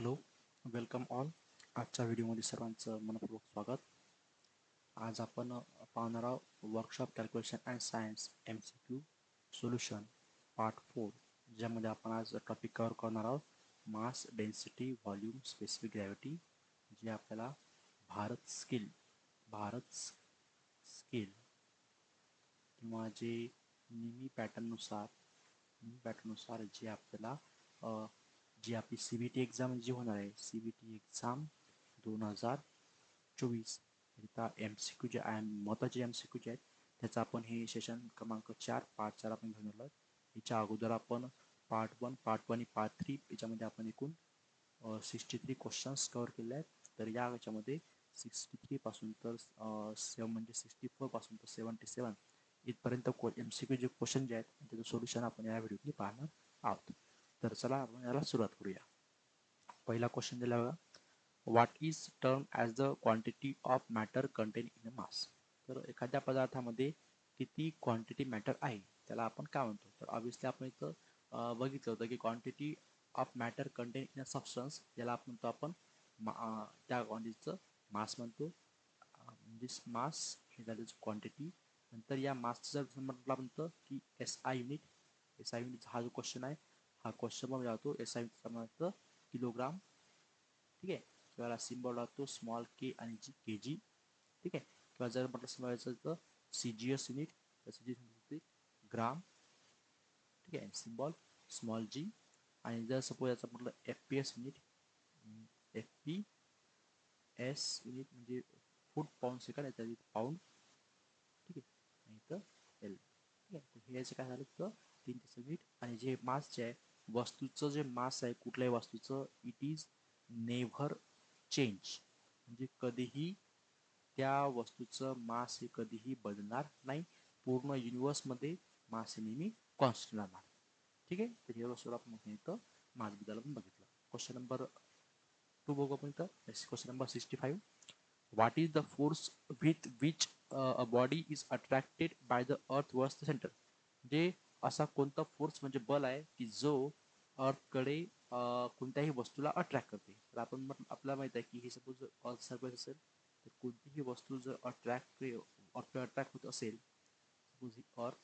Hello, welcome all. आजच्या व्हिडिओमध्ये सर्वांचं मनपूर्वक स्वागत. आज आपण पाहणार आहोत workshop calculation and science MCQ solution part 4, ज्यामध्ये आपण आज टॉपिक कव्हर करणार आहोत mass density volume specific gravity, जे आपल्याला भारत स्केल किंवा जे निमी पॅटर्ननुसार जे आपल्याला जी आपली CBT एक्झाम जी होणार आहे, CBT एक्झाम 2024, त्या MCQ जे आहे महत्त्वाचे MCQ जे आहेत त्याचं आपण हे सेशन क्रमांक 4 पार्ट 4 आपण घेऊन आलो. याच्या अगोदर आपण पार्ट 1 आणि पार्ट 3 याच्यामध्ये आपण एकूण 63 क्वेश्चन्स कव्हर केले आहेत. तर याच्यामध्ये 63 पासून तर 64 पासून तर 77 इथपर्यंत MCQ जे क्वेश्चन जे आहेत त्याचं सोल्युशन आपण या व्हिडिओमध्ये पाहणार आहोत. तर चला आपण याला सुरुवात करूया. पहिला क्वेश्चन दिला बघा, what is term as the quantity of matter contained in a mass. तर एखाद्या पदार्थामध्ये किती क्वांटिटी मॅटर आहे त्याला आपण काय म्हणतो. तर ऑब्विसली आपण इथं बघितलं होतं की quantity of matter contained in a substance याला आपण म्हणतो आपण त्या क्वांटिटीचं मास म्हणतो. म्हणजे मास हे दॅट इज क्वांटिटी. नंतर या मासचं जर म्हटलं म्हणतं की SI युनिट हा जो क्वेश्चन आहे हा क्वेश्चन मध्ये जातो. SI युनिटचा म्हणतं किलोग्राम. ठीक आहे. किंवा सिम्बॉल राहतो स्मॉल के आणि KG. ठीक आहे. किंवा जर म्हटलं समजायचं तर CGS युनिट, तर CGS ग्राम. ठीक आहे. Symbol small g. आणि जर सपोज याचं म्हटलं FPS युनिट, FPS युनिट म्हणजे फूट पाऊंड सेकंड, याचा पाऊंड. ठीक आहे. आणि इथं L. ठीक आहे. तर हे याचं काय झालं तर 3 युनिट. आणि जे मास जे आहे वस्तूचं जे मास आहे कुठल्याही वस्तूचं, इट इज नेव्हर चेंज. म्हणजे कधीही त्या वस्तूचं मास हे कधीही बदलणार नाही. पूर्ण युनिवर्समध्ये मास हे नेहमी कॉन्स्टंट राहणार. ठीक आहे. तर हे वस्तू आपण इथं मास बद्दल आपण बघितलं. क्वेश्चन नंबर 2 बघू आपण इथं. Question number 65. What is the force with which a body is attracted by the earth towards the center. म्हणजे असा कोणता फोर्स म्हणजे बल आहे की जो अर्थकडे कोणत्याही वस्तूला अट्रॅक्ट करते. तर आपण आपल्याला माहित आहे की हे सपोज अर्थ सर्कल असेल तर कोणतीही वस्तू जर अट्रॅक्ट होत असेल, सपोज ही अर्थ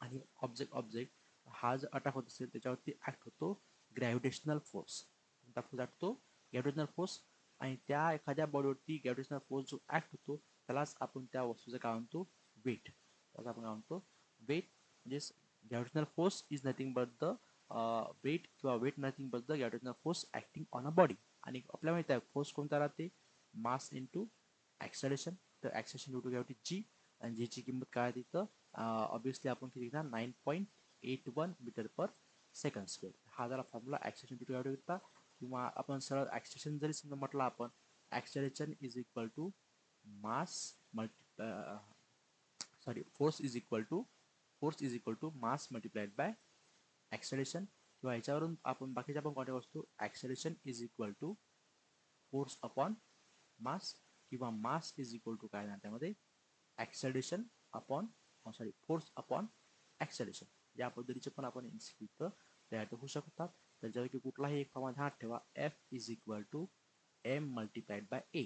आणि ऑब्जेक्ट हा जर अटॅक होत असेल त्याच्यावरती ऍक्ट होतो ग्रॅव्हिटेशनल फोर्स. कोणता फोर्स ऍक्ट होतो? Gravitational force. आणि त्या एखाद्या बॉडीवरती ग्रॅव्हिटेशनल फोर्स जो ऍक्ट होतो त्यालाच आपण त्या वस्तूचं काय म्हणतो? वेट. त्याला आपण काय म्हणतो? वेट. म्हणजे gravitational force is nothing but the weight, किंवा weight nothing but the gravitational force acting on a body. आणि आपल्याला माहिती आहे फोर्स कोणता राहते? Mass into acceleration. तर acceleration due to gravity G. आणि जीची किंमत काय आहे तिथं ऑब्विसली आपण किती घेणार? 9.81 मीटर पर सेकंड स्क्वेअर. हा झाला फॉर्म्युला ॲक्सलेरेशन ड्यू टू ग्रॅव्हिटीचा. किंवा आपण सरळ ॲक्सलेरेशन जरी समजा म्हटलं आपण, acceleration is equal to mass force is equal to mass multiplied by acceleration. किंवा याच्यावरून आपण बाकीच्या पण कोणत्या वस्तू acceleration is equal to force upon mass, किंवा मास इज इक्वल टू काय ना त्यामध्ये acceleration upon force upon acceleration. या पद्धतीचे पण आपण MCQ तयार होऊ शकतात. त्याच्यापैकी कुठलाही एक फॉर्म ध्यानात ठेवा. F is equal to M multiplied by A,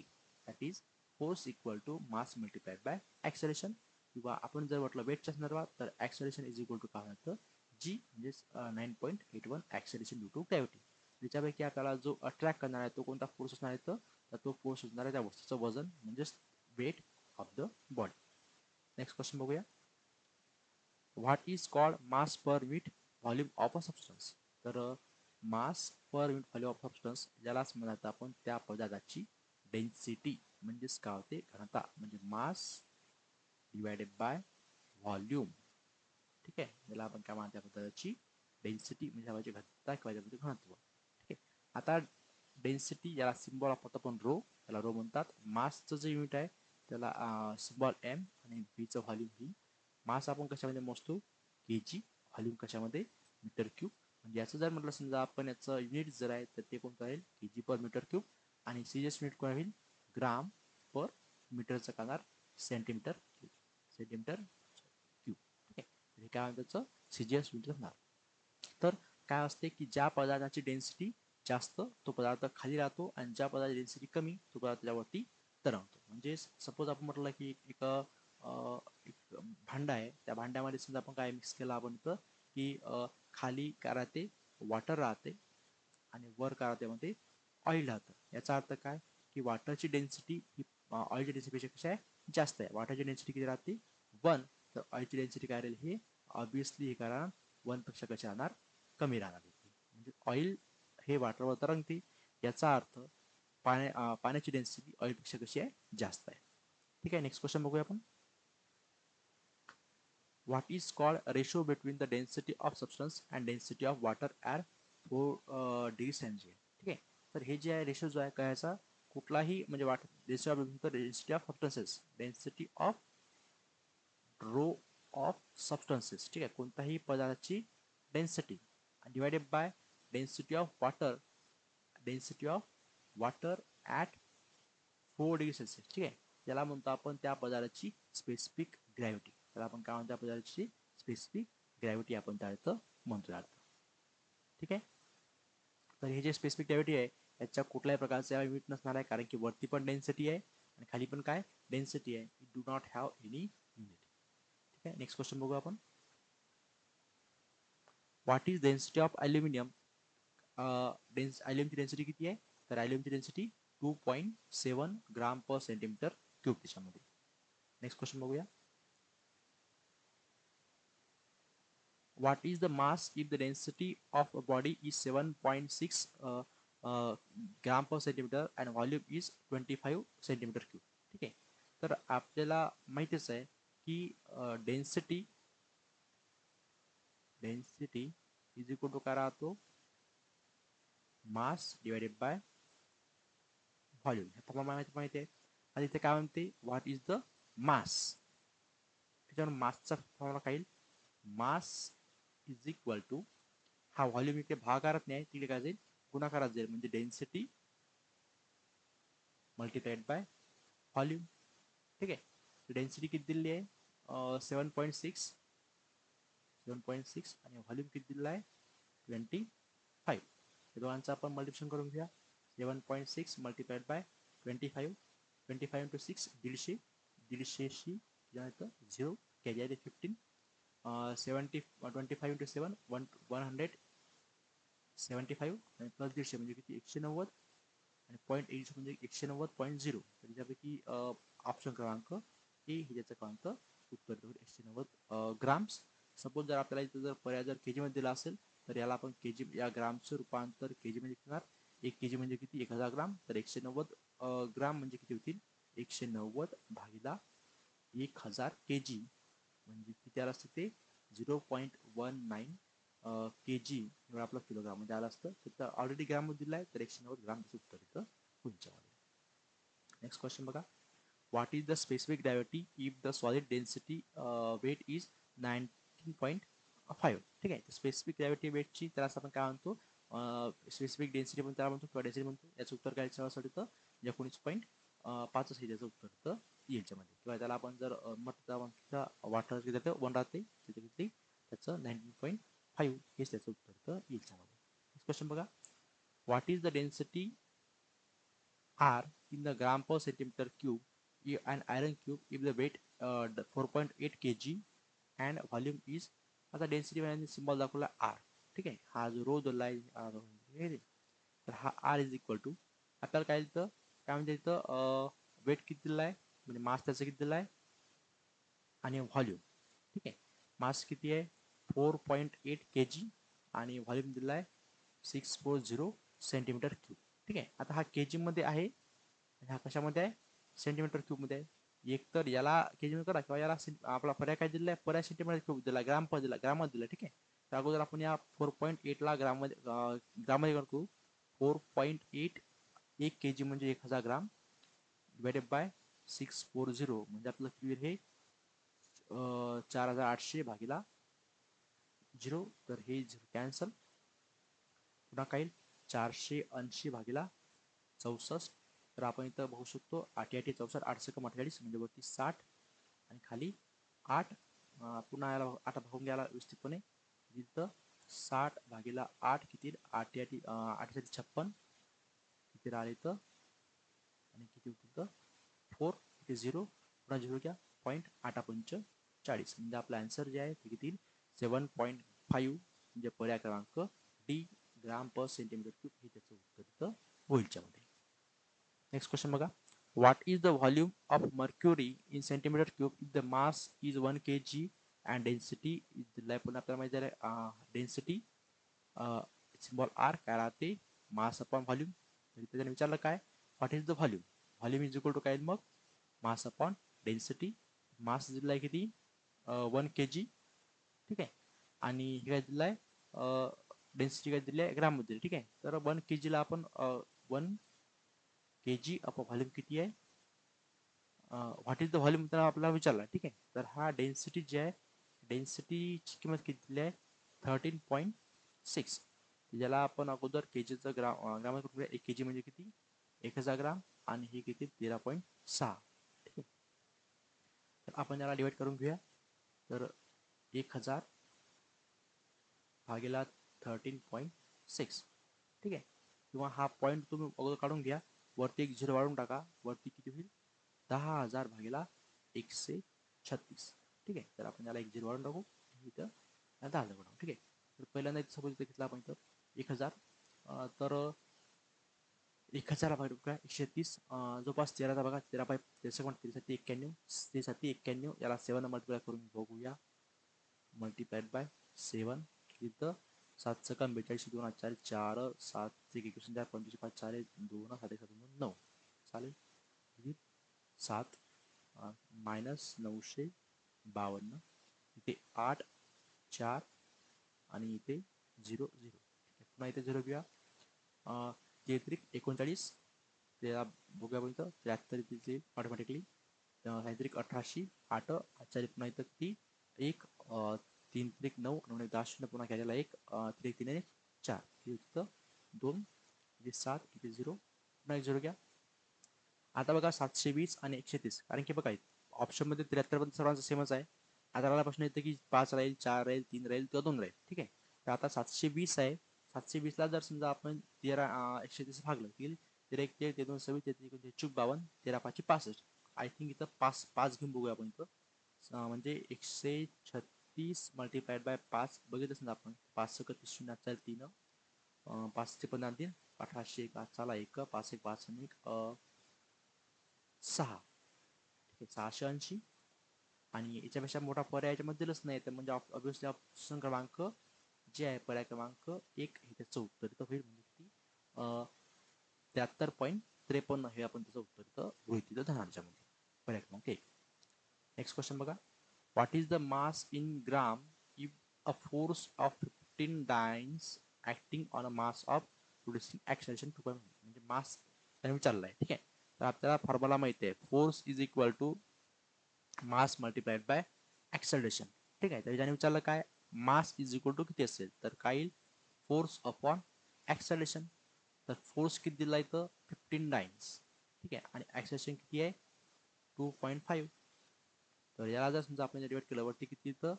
that is force equal to mass multiplied by acceleration. किंवा आपण जर म्हटलं वेटच्या संदर्भात तर ॲक्सलेरेशन इज इक्वल टू काय होतं? G म्हणजे 9.81 ॲक्सलेरेशन ड्यू टू ग्रॅव्हिटी. त्याच्यापैकी आपल्याला जो अट्रॅक्ट करणार आहे तो कोणता फोर्स असणार आहे तर तो फोर्स असणार आहे त्या वस्तूचं वजन, म्हणजेच weight of the body. Next question बघूया. What is called mass per unit volume of a substance. तर mass per unit volume of substance ज्यालाच म्हणतात आपण त्या पदार्थाची डेन्सिटी, म्हणजेच काय होते? घनता. म्हणजे मास डिवायडेड बाय व्हॉल्यूम. ठीक आहे. ज्याला आपण काय म्हणतो? त्या पदार्थाची डेन्सिटी म्हणजे घनता किंवा घनत्व. ठीक आहे. आता डेन्सिटी याला सिम्बॉल वापरतो आपण रो, त्याला रो म्हणतात. मासचं जे युनिट आहे त्याला सिम्बॉल M आणि व्हीचं व्हॉल्यूम व्ही. मास आपण कशामध्ये मोजतो? KG. व्हॉल्यूम कशामध्ये? Metre cube. म्हणजे याचं जर म्हटलं समजा आपण याचं युनिट जर आहे तर ते कोणतं राहील? KG पर मीटर क्यूब. आणि CGS युनिट कोण राहील? ग्राम पर मीटरचं करणार सेंटीमीटर क्यूब. ठीक आहे. काय म्हणतात? CGS युनिट असणार. तर काय असते की ज्या पदार्थाची डेन्सिटी जास्त तो पदार्थ खाली राहतो आणि ज्या पदार्थाची डेन्सिटी कमी तो पदार्थ त्याच्यावरती तरंगतो. म्हणजे सपोज आपण म्हटलं की एक भांडा आहे, त्या भांड्यामध्ये समजा आपण काय मिक्स केलं आपण तर की खाली काय राहते, वॉटर राहते आणि वर काय राहते मध्ये ऑइल राहतं. याचा अर्थ काय की वॉटरची डेन्सिटी ही ऑइलच्या डेन्सिटीपेक्षा कशी आहे, जास्त आहे. वॉटरची डेन्सिटी किती राहते, 1, तर ऑइलची डेन्सिटी काय राहील, हे ऑब्विसली हे कारण 1 पेक्षा कशी राहणार, कमी राहणार. म्हणजे ऑइल हे वॉटरवर तरंगते, याचा अर्थ पाण्याची डेन्सिटी ऑइलपेक्षा कशी आहे, जास्त आहे. ठीक आहे, नेक्स्ट क्वेश्चन बघूया आपण. What is called ratio between the density of substance and density of water at 4 degrees Celsius. ठीक आहे, तर हे जे आहे रेशो जो आहे कशाचा, कुठलाही म्हणजे density of substances, density of rho of substances, ठीक आहे, कोणत्याही पदार्थाची density divided by density of water, density of water at 4 degree Celsius. ठीक आहे, याला म्हणतो आपण त्या पदार्थाची स्पेसिफिक ग्रॅव्हिटी. त्याला आपण काय म्हणतो, त्या पदार्थाची स्पेसिफिक ग्रॅव्हिटी आपण त्या इथं म्हणतो. ठीक आहे, तर हे जे स्पेसिफिक ग्रॅव्हिटी आहे याच्या कुठल्याही प्रकारचा युनिट नसणार आहे, कारण की वरती पण डेन्सिटी आहे आणि खाली पण काय डेन्सिटी आहे. It do not have any unit. ठीक आहे, नेक्स्ट क्वेश्चन बघू आपण. What is density of aluminium. अल्युमिनियमची डेन्सिटी किती आहे, तर अल्युमिनियमची density 2.7 gram per centimetre cube त्याच्यामध्ये. नेक्स्ट क्वेश्चन बघूया. What is the mass if the density of a body is 7.6 gram per centimetre and volume is 25 centimetre cube. ठीक आहे, तर आपल्याला माहितीच आहे की डेन्सिटी इज इक्वल टू काय राहतो, मास डिवायडेड बाय व्हॉल्यूम. हे तुम्हाला माहिती आहे. आणि इथे काय म्हणते, व्हॉट इज द मास, त्याच्यावर मासचा फॉर्म्युला काय येईल, मास इज इक्वल टू, हा व्हॉल्यूम इकडे भागाकारात नाही, तिकडे काय जाईल, गुणाकारात जाईल. म्हणजे डेन्सिटी मल्टिप्लाइड बाय व्हॉल्यूम. ठीक आहे, डेन्सिटी किती दिलेली आहे, 7.6 आणि व्हॉल्यूम किती दिलेला आहे, 25. हे दोघांचं आपण मल्टिप्लिकेशन करून घ्या. 7.6 मल्टिप्लाइड बाय 25, 25 इंटू 6 150, 150शी 0 कॅरी आहे 15, 25 इंटू 7 175 आणि प्लस 150 म्हणजे किती, 190 आणि 0.8 म्हणजे 190.0. तर त्यापैकी ऑप्शन क्रमांक ए हे ज्याचं क्रमांक उत्तर 190 ग्राम्स. सपोज जर आपल्याला इथं जर पर्याय जर केजी मध्ये दिला असेल तर याला आपण केजी, या ग्रामचं रूपांतर केजी मध्ये करणार. 1 केजी म्हणजे किती, 1000 ग्राम. तर 190 ग्राम म्हणजे किती होतील, 190 भागीला 1000 केजी म्हणजे किती आलं असतं ते 0.19 केजी एवढं आपलं किलोग्राम मध्ये आलं असतं. तर ऑलरेडी ग्राम मध्ये दिलं आहे, तर 190 ग्राम उत्तर इथं पुढच्यामध्ये. नेक्स्ट क्वेश्चन बघा. What is the specific gravity if the solid density weight is 19.5. ठीक आहे, स्पेसिफिक ग्रॅव्हिटी वेटची त्याला आपण काय म्हणतो, स्पेसिफिक डेन्सिटी पण त्याला म्हणतो किंवा डेन्सिटी म्हणतो. याचं उत्तर काय याच्यासाठी तर 19.5 असेल याचं उत्तर तर याच्यामध्ये. किंवा त्याला आपण जर म्हटलं वॉटर किती 1 राहते तिथे किती, त्याचं 19.5 हेच त्याचं उत्तर तर याच्यामध्ये. नेक्स्ट क्वेश्चन बघा. What is the density R in the gram per centimeter cube an iron cube if the weight 4.8 kg and volume is, आता डेन्सिटी मध्ये सिम्बॉल दाखवला R. ठीक आहे, हा जो रो दिला आहे तर हा R इज इक्वल टू, आपल्याला काय दिलं, काय म्हणजे इथं वेट किती दिला आहे, म्हणजे मास त्याचं किती दिला आहे आणि व्हॉल्यूम. ठीक आहे, मास किती आहे 4.8 kg आणि व्हॉल्यूम दिला आहे 640 सेंटीमीटर क्यूब. ठीक आहे, आता हा केजी मध्ये आहे आणि हा कशामध्ये आहे, सेंटीमीटर क्यूब मध्ये आहे. एक तर याला केजी मध्ये करा किंवा याला आपला पर्याय काय दिला आहे, पर्याय सेंटीमीटर क्यूब दिला, ग्राम पर दिला, ग्राम मध्ये दिला. ठीक आहे, तर अगोदर आपण या 4.8 ला ग्राम मध्ये करू. 4.8 1 केजी म्हणजे 1000 ग्राम डिवायडेड बाय 640 म्हणजे आपलं क्लिअर हे 4800 भागीला 0, तर हे 0 कॅन्सल. पुन्हा काही 480 भागीला 64. तर आपण इथं बघू शकतो 8 8 64 8 6 48 म्हणजे वरती 60 आणि खाली 8. पुन्हा याला 8 भागून घ्यायला व्यवस्थितपणे इथं 60 भागीला 8 किती 8 8 56 किती राहिले तर आणि किती होतील तर 4 इथे 0 पुन्हा 0 घ्या 0.845 म्हणजे आपला आन्सर जे आहे ते किती 7.5 म्हणजे पर्याय क्रमांक डी ग्राम पर सेंटीमीटर क्यूब हे त्याचं उत्तर इथं होईल मध्ये. नेक्स्ट क्वेश्चन बघा. What is the volume of mercury in centimeter cube if the mass is 1 kg and density is दिलाय पुन्हा आपल्याला माहिती आहे डेन्सिटी सिम्बॉल आर काय राहते मास अपॉन व्हॉल्यूम. त्याच्याने विचारलं काय what is the volume. Volume is equal to काय मग मास अपॉन डेन्सिटी. मास दिलाय किती 1 kg ठीक आहे आणि हे काय दिलाय डेन्सिटी काय दिली आहे ग्राममध्ये ठीक आहे. तर 1 kg ला आपण 1 kg अपॉन व्हॉल्यूम किती आहे व्हॉट इज द व्हॉल्यूम तर आपल्याला विचारला ठीक आहे. तर हा डेन्सिटी जे आहे डेन्सिटीची किंमत किती दिली आहे 13.6. ज्याला आपण अगोदर केजीचं ग्राम 1 kg म्हणजे किती 1000 ग्राम आणि हे किती 13.6 ठीक आहे. तर आपण याला डिवाइड करून घेऊया. तर 1000 भागीला 13.6 ठीक आहे. किंवा हा पॉईंट तुम्ही अगोदर काढून घ्या वरती एक 0 वाढून टाका वरती किती होईल 10,000 भागीला 136 ठीक आहे. तर आपण याला एक 0 वाढून टाकू इथं 10,000 वाढवू ठीक आहे. तर पहिल्यांदा इथं सपोज इथं घेतला आपण तर 1000 तर 1000 भागिले काय 130 जवळपास 13चा बघा 13 बाय 13 91 91 याला 7 मल्टिप्लाय करून बघूया मल्टिप्लाइड बाय 7 इथं 7 सेकंड 42 2 4 4 7 21 4 25 5 4 2 7 7 9 चालेल 7 मायनस 952 इथे 8 4 आणि इथे 0 0 पुन्हा इथे 0 घेऊया 39 त्याला बघूया पर्यंत 73 इथे ऑटोमॅटिकली 1880 8 आचार्य पुन्हा इथं ती 1 3 3 9 आणि 10 शून्य पुन्हा घ्यायला 1 3 3 4 इथं 2 इथे 7 इथे 0 पुन्हा 1 0 घ्या. आता बघा 720 आणि 130 कारण की बघा ऑप्शन मध्ये 73 पण सर्वांचं सेमच आहे. आता मला प्रश्न येतो की 5 राहील 4 राहील 3 राहील किंवा 2 राहील ठीक आहे. तर आता 720 आहे 720 ला जर समजा आपण 130 भागलं की 13 1 13 2 26 33 चूक 52 13 5 65 आय थिंक इथं 5 5 घेऊन बघूया आपण इथं म्हणजे 136 मल्टिप्लाइड बाय 5 बघितलं समजा आपण 5 31 0 3 5 चे 15 3 1800 1 चला 1 5 1 5 1 6 ठीक आहे 680 आणि याच्यापेक्षा मोठा पर्याय याच्यामध्ये दिलंच नाही तर म्हणजे ऑब्विसली ऑप्शन क्रमांक जे आहे पर्याय क्रमांक 1 हे त्याचं उत्तर इथं होईल म्हणजे किती 73.53 हे आपण त्याचं उत्तर इथं गृहीत इथं धरणार मध्ये पर्याय क्रमांक 1. नेक्स्ट क्वेश्चन बघा. What is the mass in gram if a force of 15 dynes acting on a mass of producing acceleration 2 म्हणजे मास त्याने विचारलं आहे ठीक आहे. तर आपल्याला फॉर्म्युला माहिती आहे force is equal to mass multiplied by acceleration ठीक आहे. तर याने विचारलं काय मास इज इक्वल टू किती असेल तर काय येईल फोर्स अपॉन ऍक्सलरेशन. तर फोर्स किती दिला इथं 15 डायन्स ठीक आहे आणि ऍक्सलरेशन किती आहे 2.5. तर याला जर समजा आपण डिवाइड केलं वरती किती इथं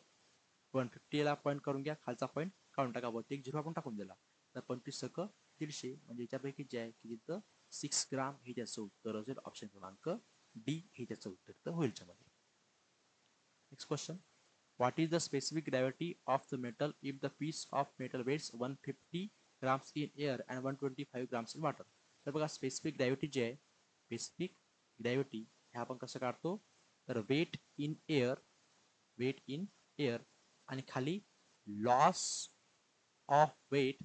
150 ला पॉईंट करून घ्या खालचा पॉईंट काढून टाका वरती एक 0 आपण टाकून दिला तर 25 सक 150 म्हणजे याच्यापैकी जे आहे की तिथं 6 ग्राम हे त्याचं उत्तर असेल ऑप्शन क्रमांक डी हे त्याचं उत्तर होईल मध्ये. Next question. What is the specific gravity of the metal if the piece of metal weighs 150 grams in air and 125 grams in water? तर बघा स्पेसिफिक ग्रॅव्हिटी जे आहे स्पेसिफिक ग्रॅव्हिटी हे आपण कसं काढतो तर वेट इन एअर आणि खाली loss of weight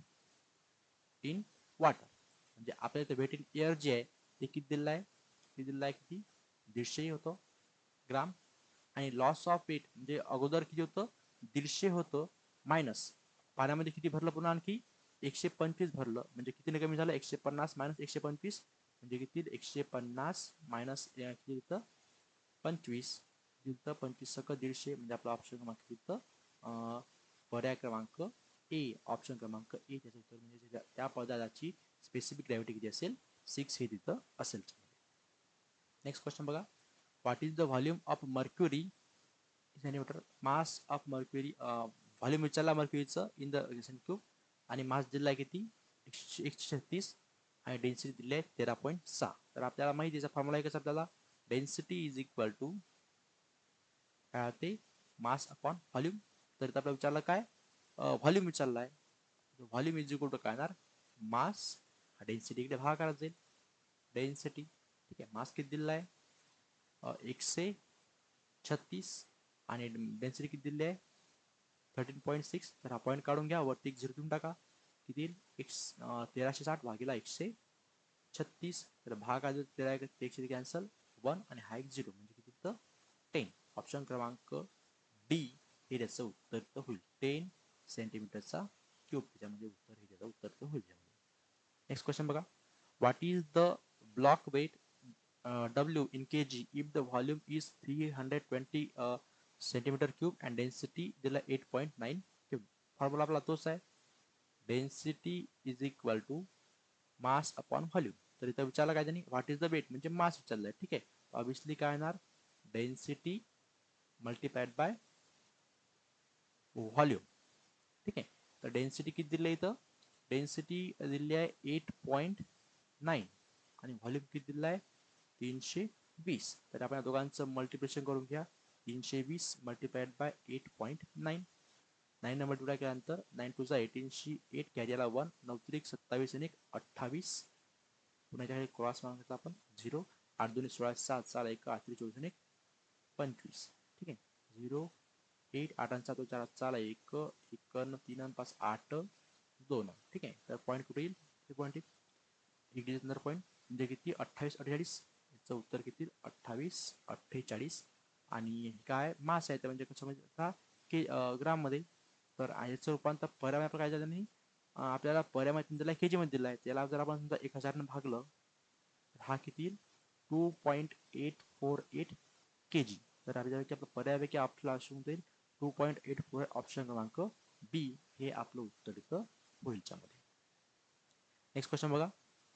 in water म्हणजे आपल्या इथे वेट इन एअर जे आहे ते किती दिलं आहे किती 150 होतो ग्राम आणि लॉस ऑफ वेट म्हणजे अगोदर किती होतं 150 होतं मायनस पाण्यामध्ये किती भरलं पुन्हा आणखी 125 भरलं म्हणजे किती कमी झालं 150 मायनस 125 म्हणजे किती 150 मायनस किती तिथं 25 तिथं 25 सक 150 म्हणजे आपला ऑप्शन क्रमांक तिथं पर्याय क्रमांक ए ऑप्शन क्रमांक ए त्याचं उत्तर म्हणजे त्या पदार्थाची स्पेसिफिक ग्रॅव्हिटी किती असेल 6 हे तिथं असेल. नेक्स्ट क्वेश्चन बघा. What is the volume of mercury centimeter mass of mercury volume विचारला मर्क्युरीचं इन द क्यूब आणि मास दिला आहे किती 136 आणि डेन्सिटी दिली आहे 13.6. तर आपल्याला माहिती आहे फॉर्म्युला आहे कसं आपल्याला डेन्सिटी इज इक्वल टू काय होते मास अपॉन व्हॉल्यूम. तर इथं आपल्याला विचारलं काय व्हॉल्यूम विचारला आहे. व्हॉल्यूम इज इक्वल टू काय येणार मास डेन्सिटी इकडे भागाकार जाईल डेन्सिटी ठीक आहे. मास किती दिलेला आहे 136 आणि डेन्सिटी किती दिली आहे 13.6. तर हा पॉईंट काढून घ्या वरती एक झिरो देऊन टाका किती 1360 भागीला 136. तर भाग आला 13 1 कॅन्सल 1 आणि हा एक झिरो म्हणजे किती तर 10. ऑप्शन क्रमांक डी हे त्याचं उत्तर तर होईल 10 सेंटीमीटरचा क्यूब. त्याच्यामध्ये उत्तर हे त्याचं उत्तर तर होईल. नेक्स्ट क्वेश्चन बघा what is the block weight W in kg if the volume is 320 centimetre cube and density दिला 8.9 क्यूब. फॉर्म्युला आपला तोच आहे density is equal to mass upon volume. तर इथं विचारलं काय त्यांनी व्हॉट इज द वेट म्हणजे मास विचारलंय ठीक आहे. ऑब्विसली काय येणार डेन्सिटी मल्टिप्लाइड बाय व्हॉल्यूम ठीक आहे. तर डेन्सिटी किती दिली इथं डेन्सिटी दिली आहे 8.9 आणि व्हॉल्यूम किती दिला आहे 320. तर आपण दोघांचं मल्टिप्लिकेशन करून घ्या 320 मल्टिप्लाइड बाय 8.9 9 नंबर टू केल्यानंतर 9 टू 18 8 घ्यायला 1 9 3 27 आणि 28 पुन्हा त्याकडे क्रॉस मार्क आपण 0 8 2 16 7 4 1 8 24 आणि 25 ठीक आहे 0 8 8 आणि 7 4 4 1 1 3 आणि 5 8 2 ठीक आहे. तर पॉईंट कुठे येईल हे पॉईंट एक नंतर पॉईंट म्हणजे किती 28 48 याचं उत्तर किती 28 48 आणि काय मास आहे ते म्हणजे कसं म्हणजे का की ग्राम मध्ये. तर याचं रूपांतर पर्याय काय झालं नाही आपल्याला पर्याय दिला केजी मध्ये दिला आहे. त्याला जर आपण समजा 1000 ने भागलं तर हा किती 2.848 kg. तर आपल्याला पर्यायापैकी आपल्याला असून जाईल 2.84 ऑप्शन क्रमांक बी हे आपलं उत्तर इथं होईल. नेक्स्ट क्वेश्चन बघा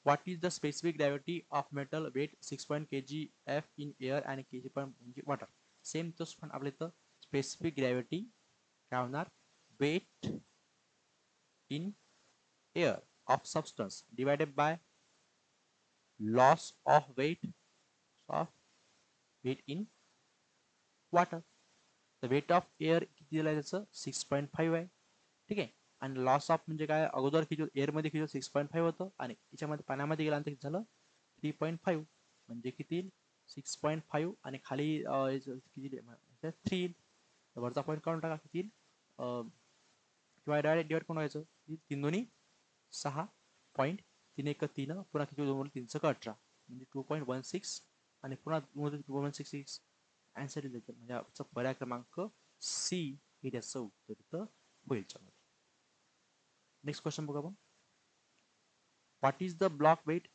what is the specific gravity of metal weight 6 kg F in air आणि kg म्हणजे वॉटर. सेम तोच पण आपल्या इथं स्पेसिफिक ग्रॅव्हिटी काय होणार weight in air of substance divided by loss of weight in water. The weight of air किती दिलं आहे त्याचं 6.5 आहे ठीक आहे. आणि लॉस ऑफ म्हणजे काय अगोदर किती एअरमध्ये किती 6.5 होतं आणि याच्यामध्ये पाण्यामध्ये गेल्यानंतर किती झालं 3.5 म्हणजे किती 6.5 आणि खाली किती 3 वरचा पॉईंट काढून टाका किती किंवा डायरेक्ट डिवाइड करून व्हायचं 3 दोन्ही 6 3 1 3 पुन्हा किती 2 3 18 म्हणजे 2.16 आणि पुन्हा 2.16 आन्सर म्हणजे पर्याय क्रमांक सी हे त्याचं उत्तर इथं होईल. नेक्स्ट क्वेश्चन बघा आपण what is the block weight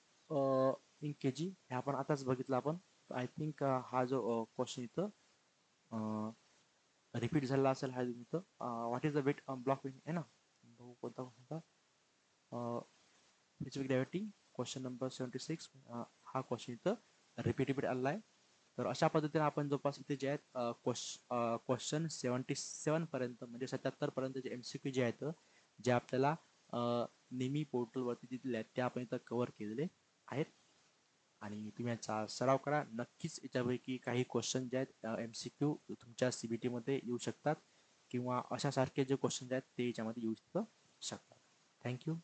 in KG हे आपण आताच बघितलं आपण. आय थिंक हा जो क्वेश्चन इथं रिपीट झाला असेल हा इथं what is the weight block weight आहे ना बघू कोणता होता स्पेसिफिक ग्रॅव्हिटी क्वेश्चन नंबर 76 हा क्वेश्चन इथं रिपीट आलेला आहे. तर अशा पद्धतीने आपण जवळपास इथे जे आहेत क्वेश्चन 77 पर्यंत म्हणजे 77 पर्यंतचे MCQ जे आहेत जे आपल्याला नेहमी पोर्टलवरती दिलेले आहेत ते आपण इथं कव्हर केलेले आहेत आणि तुम्ही याचा सराव करा. नक्कीच याच्यापैकी काही क्वेश्चन जे आहेत MCQ तुमच्या CBT मध्ये येऊ शकतात किंवा अशासारखे जे क्वेश्चन आहेत ते याच्यामध्ये येऊ शकतात. थँक्यू.